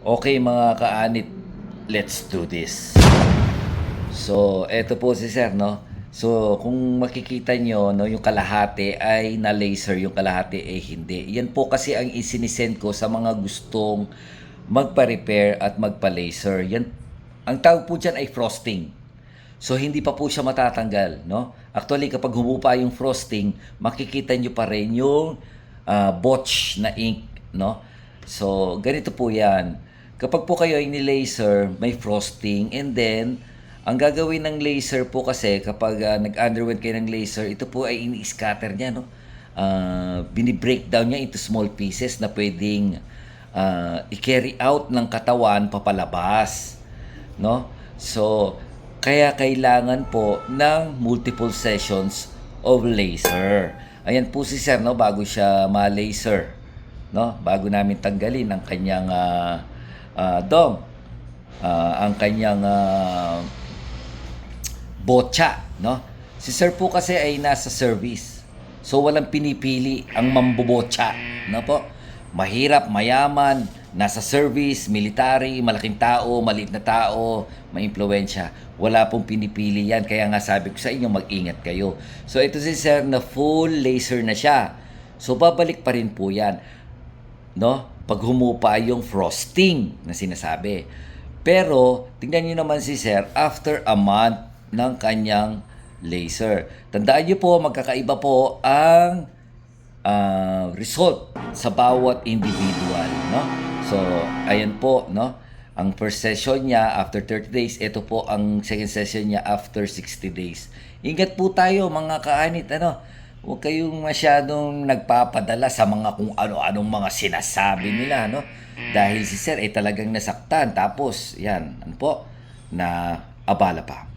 Okay mga kaanit, let's do this. So, eto po si Sir, no? So, kung makikita nyo, no, yung kalahati ay na-laser, yung kalahati ay hindi. Yan po kasi ang isinisend ko sa mga gustong magpa-repair at magpa-laser. Yan, ang tawag po dyan ay frosting. So, hindi pa po siya matatanggal, no? Actually, kapag humupa yung frosting, makikita nyo pa rin yung botch na ink, no? So, ganito po yan. Kapag po kayo ay ni-laser, may frosting, and then, ang gagawin ng laser po kasi kapag nag-underwent kayo ng laser, ito po ay ini-scatter niya, no? Bini-breakdown niya into small pieces na pwedeng i-carry out ng katawan papalabas, no? So, kaya kailangan po ng multiple sessions of laser. Ayan po si Sir, no, bago siya ma-laser, no? Bago namin tanggalin ang kanyang dome, ang kanyang botcha, no? Si Sir po kasi ay nasa service. So walang pinipili ang mambobotcha, no po? Mahirap, mayaman, nasa service, military, malaking tao, maliit na tao, may impluwensya. Wala pong pinipili yan. Kaya nga sabi ko sa inyo, mag-ingat kayo. So ito si Sir na full laser na siya. So babalik pa rin po yan, no? Pag humupa yung frosting na sinasabi. Pero, tingnan nyo naman si Sir after a month ng kanyang laser. Tandaan nyo po, magkakaiba po ang result sa bawat individual, no? So, ayan po, no? Ang first session niya after 30 days, ito po ang second session niya after 60 days. Ingat po tayo mga kaanit, ano? Huwag kayong masyadong nagpapadala sa mga kung ano-anong mga sinasabi nila, no? Dahil si Sir ay talagang nasaktan. Tapos, yan, ano po, na abala pa.